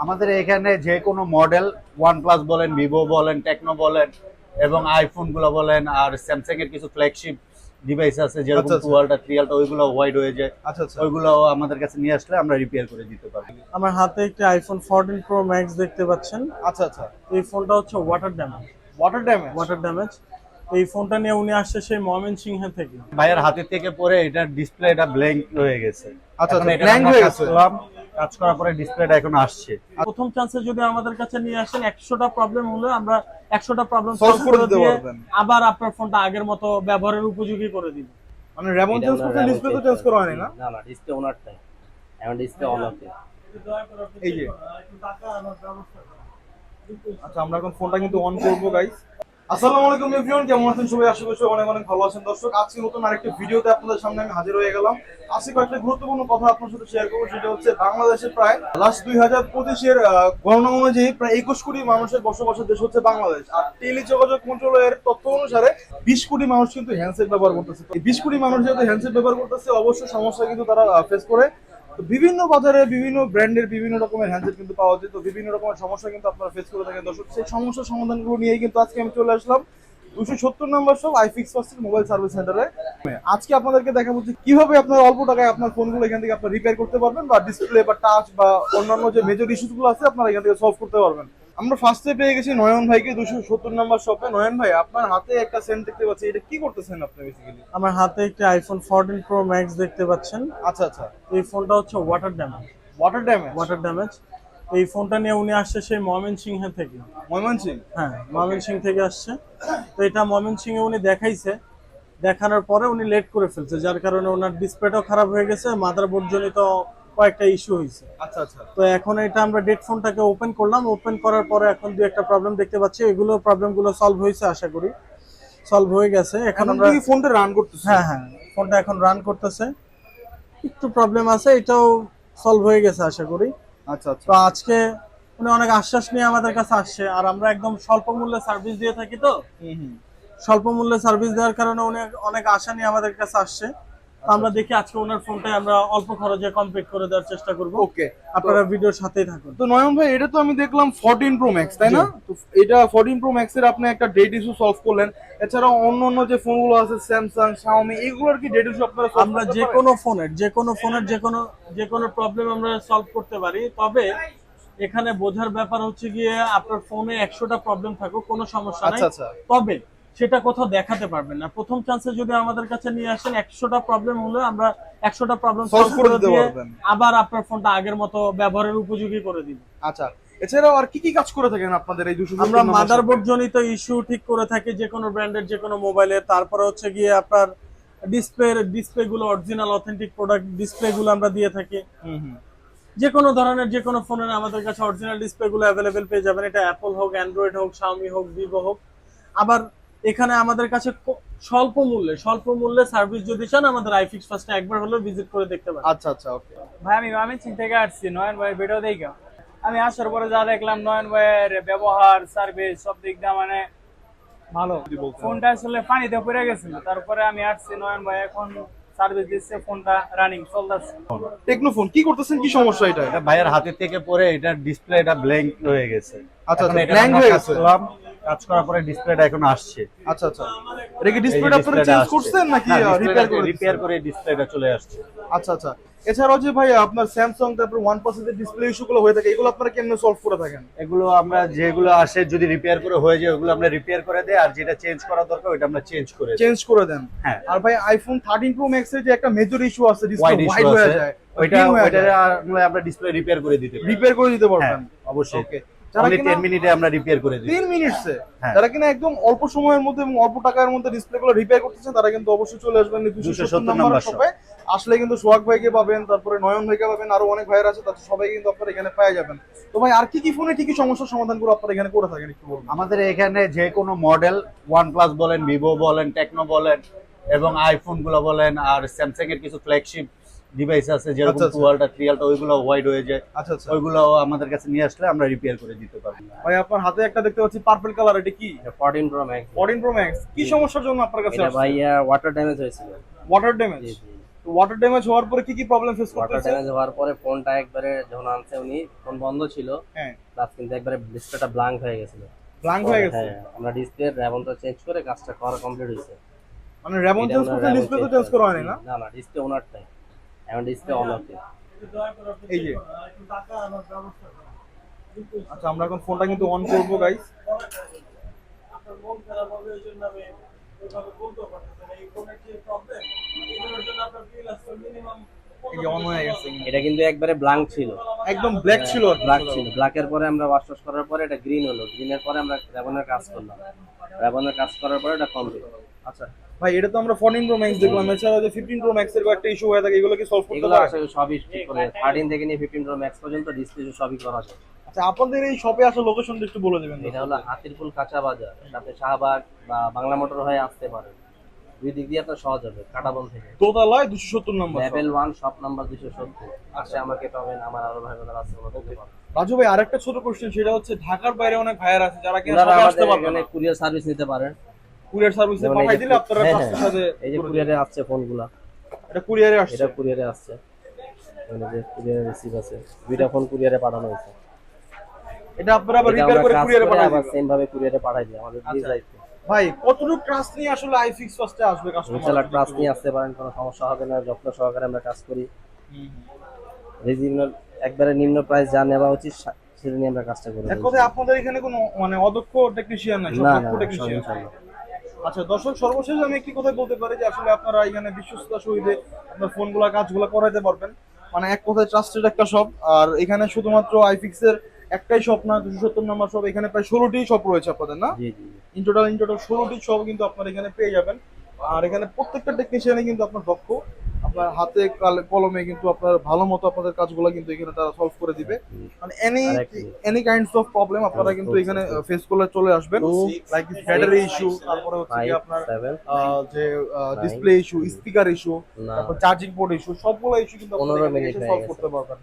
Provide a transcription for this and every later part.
আমাদের এখানে যে কোনো মডেল OnePlus বলেন, ভিভো বলেন, টেকনো বলেন এবং আইফোন গুলো বলেন, আর স্যামসাং এর কিছু ফ্ল্যাগশিপ ডিভাইস আছে যেরকম আচ্ছা, 2 আলট্রা 3 আলট্রা, ওইগুলো হোয়াইট হয়ে যায়। আচ্ছা আচ্ছা। ওইগুলো আমাদের কাছে নিয়ে আসলে আমরা রিপেয়ার করে দিতে পারবো। আমার হাতে একটি আইফোন 14 প্রো ম্যাক্স দেখতে পাচ্ছেন। আচ্ছা আচ্ছা। এই ফোনটা হচ্ছে water damage. Water damage. Water damage. এই ফোনটা নিয়ে উনি আসছে সেই ময়মনসিংহ থেকে। ভাইয়ের হাতের থেকে পরে এটার ডিসপ্লেটা ব্ল্যাঙ্ক হয়ে গেছে। আচ্ছা এখন আচ্ছা, এটা ব্ল্যাঙ্ক আমরা হয়ে কাজ গেছে। করলাম, কাজ করার পরে ডিসপ্লেটা এখন আসছে। প্রথম চান্সে যদি আমাদের কাছে নিয়ে আসেন 100টা প্রবলেম হলে আমরা 100টা প্রবলেম Solve সলভ করে করে দিতে দিয়ে পারবেন। আবার আপনার ফোনটা আগের মতো ব্যবহারের উপযোগী করে দিব। মানে র্যামন চেঞ্জ করতে ডিসপ্লে তো চেঞ্জ করা হয়নি না? না না, ডিসপ্লে ওনারটাই, এখন ডিসপ্লে অন আছে। এই যে। আচ্ছা, আমরা এখন ফোনটা কিন্তু অন করবো গাইস। আসসালামু আলাইকুম এভরিওয়ান, কেমন আছেন সবাই? আশা করি অনেক অনেক ভালো আছেন। দর্শক, আজকে নতুন আরেকটি ভিডিওতে আপনাদের সামনে আমি হাজির হয়ে গেলাম। আজকে কয়েকটা গুরুত্বপূর্ণ কথা আপনার সাথে শেয়ার করবো। সেটা হচ্ছে বাংলাদেশে প্রায় লাস্ট 2025-এর গণনা অনুযায়ী প্রায় 21 কোটি মানুষের বসবাসের দেশ হচ্ছে বাংলাদেশ। আর টেলিযোগাযোগ মন্ত্রণালয়ের তথ্য অনুসারে 20 কোটি মানুষ কিন্তু হ্যান্ডসেট ব্যবহার করতেছে। এই 20 কোটি মানুষ যেহেতু হ্যান্ডসেট ব্যবহার করতেছে, অবশ্যই সমস্যা কিন্তু তারা ফেস করে। তো বিভিন্ন বাজারে বিভিন্ন ব্র্যান্ডের বিভিন্ন রকমের হ্যান্ডসেট কিন্তু পাওয়া যায়। তো বিভিন্ন রকমের সমস্যা কিন্তু আপনারা ফেস করে থাকেন দর্শক। সেই সমস্যার সমাধানগুলো নিয়েই কিন্তু আজকে আমি চলে আসলাম 270 নম্বর শপ আইফিক্স ফার্স্টের মোবাইল সার্ভিস সেন্টারে। আজকে আপনাদেরকে দেখাবো যে কিভাবে আপনার অল্প টাকায় আপনার ফোনগুলো এখান থেকে আপনার রিপেয়ার করতে পারবেন, বা ডিসপ্লে বা টাচ বা অন্যান্য যে মেজর ইস্যুগুলো আছে আপনারা এখান থেকে সলভ করতে পারবেন। আমরা ফার্স্টে পেয়ে গেছি নয়ন ভাইকে 270 নম্বর শপে। নয়ন ভাই, আপনার হাতে একটা সেন্ট দেখতে পাচ্ছি, এটা কি করতেছেন আপনি বেসিক্যালি? আমার হাতে একটি আইফোন 14 প্রো ম্যাক্স দেখতে পাচ্ছেন। আচ্ছা আচ্ছা। এই ফোনটা হচ্ছে water damage. Water damage. Water damage. এই ফোনটা নিয়ে উনি আসছে সেই ময়মনসিংহ থেকে। ময়মনসিংহ। হ্যাঁ, ময়মনসিংহ থেকে আসছে। তো এটা ময়মনসিংহে উনি দেখাইছে, দেখানোর পরে উনি লেট করে ফেলছে, যার কারণে ওনার ডিসপ্লেটাও খারাপ হয়ে গেছে, মাদারবোর্ড জনিত কয়েকটা ইস্যু হয়েছে। আচ্ছা আচ্ছা। তো এখন এটা আমরা ডেট ফোনটাকে ওপেন করলাম, ওপেন করার পরে এখন দুই একটা প্রবলেম দেখতে পাচ্ছি। এগুলো প্রবলেমগুলো সলভ হয়েছে, আশা করি সলভ হয়ে গেছে। এখন এখন আমরা কি ফোনটা রান করতেছে? হ্যাঁ হ্যাঁ, ফোনটা এখন রান করতেছে। একটু প্রবলেম আছে, এটাও সলভ হয়ে গেছে আশা করি। আচ্ছা আচ্ছা। তো আজকে উনি অনেক আশ্বাস নিয়ে আমাদের কাছে আসছে, আর আমরা একদম স্বল্প মূল্যে সার্ভিস দিয়ে থাকি। তো স্বল্প মূল্যে সার্ভিস দেওয়ার কারণে উনি অনেক আশা নিয়ে আমাদের কাছে আসছে। তো আমরা দেখি আজকে ওনার ফোনটাই আমরা অল্প খরচে কমপ্লিট করে দেওয়ার চেষ্টা করব। ওকে, আপনারা ভিডিওর সাথেই থাকুন। তো নয়ন ভাই, এটা তো আমি দেখলাম 14 প্রো ম্যাক্স, তাই না? তো এটা 14 প্রো ম্যাক্স এর আপনি একটা ডেট ইস্যু সলভ করলেন। এছাড়া অন্য অন্য যে ফোনগুলো আছে স্যামসাং, শাওমি, এগুলোর কি ডেট ইস্যু আপনারা solve আমরা করতে যে পারেন? কোনো ফোনের যে কোনো প্রবলেম আমরা সলভ করতে পারি। তবে এখানে বোঝার ব্যাপার হচ্ছে গিয়ে আপনার ফোনে 100টা প্রবলেম থাকুক, কোনো সমস্যা নাই। আচ্ছা আচ্ছা। তবে সেটা কোথাও দেখাতে পারবেন না। প্রথম চান্সে যদি আমাদের কাছে নিয়ে আসেন 100টা প্রবলেম হলে আমরা 100টা প্রবলেম Solve সলভ করে করে দিতে দিয়ে পারবেন। আবার আপনার ফোনটা আগের মতো ব্যবহারের উপযোগী করে দিব। আচ্ছা, এছাড়াও আর কি কি কাজ করে থাকেন আপনাদের এই 270 আমরা নম্বর মাদারবোর্ড শপে? জনিত ইস্যু ঠিক করে থাকি, যে কোনো ব্র্যান্ডের যে কোনো মোবাইলের। তারপরে হচ্ছে গিয়ে আপনার ডিসপ্লে গুলো অরিজিনাল অথেন্টিক প্রোডাক্ট ডিসপ্লে গুলো আমরা দিয়ে থাকি। যে কোনো ধরনের যে কোনো ফোনের আমাদের কাছে অরিজিনাল ডিসপ্লে গুলো অ্যাভেলেবেল পেয়ে যাবেন। এটা অ্যাপল হোক, অ্যান্ড্রয়েড হোক, শাওমি হোক, ভিভো হোক। আবার এখানে আমাদের কাছে স্বল্প মূল্যে সার্ভিস যদি চান, আমাদের আইফিক্স ফার্স্টে একবার হলেও ভিজিট করে দেখতে পারেন। আচ্ছা আচ্ছা, ওকে। ভাই আমি ময়মনসিংহ থেকে আসছি নয়ন ভাই ভিডিও দেখা। আমি আসার পরে যা দেখলাম, নয়ন ভাইয়ের ব্যবহার, সার্ভিস সব দিক দিয়ে মানে ভালো। ফোনটা আসলে পানিতে পড়ে গেছিল, তারপরে আমি আসছি, নয়ন ভাই এখন সার্ভিস দিচ্ছে, ফোনটা রানিং চলতেছে। টেকনো ফোন কি করতেছেন, কি সমস্যা এটা? এটা ভাইয়ের হাতের থেকে পরে এটার ডিসপ্লেটা ব্ল্যাঙ্ক হয়ে গেছে। আচ্ছা এখন আচ্ছা, এটা ব্ল্যাঙ্ক আমরা হয়ে কাজ গেছে। করলাম, কাজ করার পরে ডিসপ্লেটা এখন আসছে। আচ্ছা আচ্ছা, এটা কি ডিসপ্লেটা আপনারা চেঞ্জ করছেন নাকি রিপেয়ার করে রিপেয়ার করে ডিসপ্লেটা চলে আসছে। আচ্ছা আচ্ছা। এছাড়াও যে ভাই আপনার স্যামসাং তারপর OnePlus এর ডিসপ্লে ইস্যুগুলো হয়ে থাকে, এগুলো আপনারা কেমনে সলভ করে থাকেন? এগুলো আমরা যেগুলো আসে যদি রিপেয়ার করে হয়ে যায় ওগুলো আমরা রিপেয়ার করে দেই, আর যেটা চেঞ্জ করা দরকার ওটা আমরা চেঞ্জ করে দিই। চেঞ্জ করে দেন। হ্যাঁ। আর ভাই আইফোন 13 প্রো ম্যাক্স এর যে একটা মেজর ইস্যু আছে, ডিসপ্লে ওয়াইড হোয়াইট ইস্যু হয়ে আছে, যায়, ওইটা আমরা ডিসপ্লে রিপেয়ার করে দিতে পারি। রিপেয়ার করে দিতে হ্যাঁ, পারবেন? অবশ্যই। ওকে। যারা যারা কিনা 10 মিনিটে আমরা রিপেয়ার করে দিই। 3 মিনিটসে হ্যাঁ। যারা কিনা একদম অল্প সময়ের মধ্যে এবং অল্প টাকার মধ্যে ডিসপ্লেগুলো রিপেয়ার করতেছেন, তারা কিন্তু অবশ্যই চলে আসবেন 270 নম্বর শপে। আসলে কিন্তু সোহাগ ভাইকে পাবেন, তারপরে নয়ন ভাইকে পাবেন, আরো অনেক ভাইয়ের আছে, তাদের সবাই কিন্তু আপনারা এখানে পেয়ে যাবেন। তো ভাই আর কি কি ফোনে কি কি সমস্যার সমাধানগুলো আপনারা এখানে করে থাকেন একটু বলুন। আমাদের এখানে যে কোনো মডেল OnePlus বলেন, ভিভো বলেন, টেকনো বলেন এবং আইফোন গুলো বলেন, আর স্যামসাং এর কিছু ফ্ল্যাগশিপ ডিভাইস আছে যেরকম আচ্ছা, আচ্ছা। 2 আলট্রা 3 আলট্রা, ওইগুলো হোয়াইট হয়ে যায়। আচ্ছা আচ্ছা। ওইগুলো আমাদের কাছে নিয়ে আসলে আমরা রিপেয়ার করে দিতে পারবো। ভাই আপনার হাতে একটা দেখতে পাচ্ছি পার্পল কালার, এটা কি? 14 প্রো ম্যাক্স। 14 প্রো ম্যাক্স কি সমস্যার জন্য আপনার কাছে এটা আসছে? ভাইয়া ওয়াটার ড্যামেজ হয়েছিল। Water damage. জি জি। ওয়াটার ড্যামেজ হওয়ার পরে কি কি প্রবলেম ফেস ওয়াটার করতেছে? ড্যামেজ হওয়ার পরে ফোনটা একবারে যখন আনছে উনি, ফোন বন্ধ ছিল, হ্যাঁ, প্লাস কিন্তু একবারে ডিসপ্লেটা ব্ল্যাঙ্ক হয়ে গেছিল। ব্ল্যাঙ্ক হয়ে গেছে। হ্যাঁ, আমরা ডিসপ্লে র্যাবনটা চেঞ্জ করে কাজটা করা কমপ্লিট হয়েছে। মানে র্যাবন এটা চেঞ্জ আমরা করতে Raven ডিসপ্লে তো change চেঞ্জ করা করেছি। হয়নি না? না না, ডিসপ্লে ওনারটাই, এখন ডিসপ্লে অন ওকে। এই যে আচ্ছা, আমরা এখন ফোনটা কিন্তু অন করবো গাইস। আপনার মন খারাপ হবে এই জন্য আমি ওইভাবে বলতে পারতেছি না। এই ফোনের যে প্রবলেম এটার জন্য আপনার বিল আসবে মিনিমাম এই যে অন হয়ে গেছে, এটা কিন্তু একবারে ব্ল্যাঙ্ক ছিল, একদম ব্ল্যাক ছিল আর কি। ব্ল্যাক ছিল। ব্ল্যাকের পরে আমরা ওয়াশ টাশ করার পরে এটা গ্রিন হলো, গ্রিনের পরে আমরা র্যাবনের কাজ করলাম, র্যাবনের কাজ করার পরে এটা কমপ্লিট। আচ্ছা ভাই, এটা তো আমরা 14 প্রো ম্যাক্স দেখলাম, এছাড়া যে 15 প্রো ম্যাক্স এর কয়েকটা ইস্যু হয়ে থাকে, এগুলো কি সলভ করতে এগুলো পারে? আসলে সবই ঠিক করে 13 থেকে নিয়ে 15 প্রো ম্যাক্স পর্যন্ত ডিসপ্লে সবই করা যায়। আচ্ছা, আপনাদের এই শপে আসা লোকেশনটা একটু বলে দেবেন। এটা হলো হাতিরপুল কাঁচা বাজার, এটাতে শাহবাগ বা বাংলা মোটর হয়ে আসতে পারেন, দুই দিক দিয়ে আপনার সহজ হবে। কাটাবন থেকে দোতলায় 270 নম্বর। লেভেল 1 শপ নাম্বার 270 আসে আমাকে পাবেন, আমার আরো ভাই বোনেরা আছে ওরা বলতে পারবে। রাজু ভাই, আরেকটা ছোট কোশ্চেন, সেটা হচ্ছে ঢাকার বাইরে অনেক ভাইয়ার আছে যারা কিনা ওনারা শপে আমাদের আসতে পারবে এখানে না, কুরিয়ার সার্ভিস নিতে পারেন। কুরিয়ার সার্ভিসে যেমন এই পাঠাই যে দিলে আপনারা হ্যাঁ, কাস্টমার সাথে এই যে কুরিয়ারে আসছে ফোনগুলা, এটা কুরিয়ারে আসছে। এটা কুরিয়ারে আসছে, মানে যে কুরিয়ারে রিসিভ আছে, দুইটা ফোন কুরিয়ারে পাঠানো হয়েছে। এটা আপনারা আবার এটা রিপেয়ার আমরা করে কাজ কুরিয়ারে করে পাঠাই আবার দিবেন। সেম ভাবে কুরিয়ারে পাঠাই দিই, আমাদের দিয়ে আচ্ছা। দায়িত্ব। ভাই, কতটুকু ট্রাস্ট নিয়ে আসলে আইফিক্স ফার্স্টে আসবে ইনশাআল্লাহ কাস্টমার? ট্রাস্ট নিয়ে আসতে পারেন, কোনো সমস্যা হবে না, যত্ন সহকারে আমরা কাজ করি। রিজনেবল একবারে নিম্ন প্রাইস যা নেওয়া উচিত সেটা নিয়ে আমরা কাজটা করি। এক কথায় আপনাদের এখানে কোনো মানে অদক্ষ টেকনিশিয়ান নাই, সব না না দক্ষ সব টেকনিশিয়ান। ইনশাআল্লাহ। আচ্ছা দর্শক, সর্বশেষ আমি একটি কথা বলতে পারি যে আসলে আপনারা এখানে বিশ্বস্ততার সহিত আপনার ফোনগুলা কাজগুলো করাইতে পারবেন। মানে এক কথায় ট্রাস্টেড একটা শপ। আর এখানে শুধুমাত্র আইফিক্স এর একটাই শপ না, 270 নম্বর শপ, এখানে প্রায় 16টি শপ রয়েছে আপনাদের, না? জি জি জি। ইন টোটাল 16টি শপ কিন্তু আপনারা এখানে পেয়ে যাবেন। আর এখানে প্রত্যেকটা টেকনিশিয়ানে কিন্তু আপনার দক্ষ, আপনার হাতে কলমে কিন্তু আপনার ভালো মতো আপনাদের কাজগুলো কিন্তু এখানে তারা সলভ করে দিবে। মানে এনি কাইন্ডস অফ প্রবলেম আপনারা কিন্তু এখানে ফেস করলে চলে আসবেন, লাইক ব্যাটারি ইস্যু, তারপরে হচ্ছে কি 5 আপনার 7 যে ডিসপ্লে ইস্যু, স্পিকার ইস্যু, না। তারপর চার্জিং পোর্ট ইস্যু, সবগুলো ইস্যু কিন্তু আপনারা 15 এখানে মিনিট এসে হয়ে সলভ গেছে। করতে পারবেন।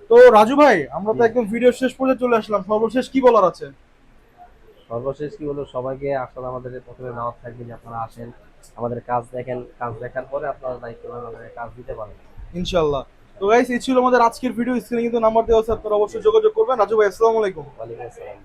তো রাজু ভাই, আমরা তো একদম ভিডিও শেষ পর্যন্ত চলে আসলাম, সর্বশেষ কি বলার আছে? সর্বশেষ কি বলবো, সবাইকে আসলে আমাদের প্রথমে দাওয়াত থাকবে যে আপনারা আসেন, আমাদের কাজ দেখেন, কাজ দেখার পরে আপনারা দায়িত্ব নেন, আমাদের কাজ দিতে পারেন ইনশাআল্লাহ। তো গাইস, এই ছিল আমাদের আজকের ভিডিও। স্ক্রিনে কিন্তু নাম্বার দেওয়া আছে, আপনারা অবশ্যই যোগাযোগ করবেন। রাজু ভাই, আসসালামু আলাইকুম। ওয়ালাইকুম আসসালাম।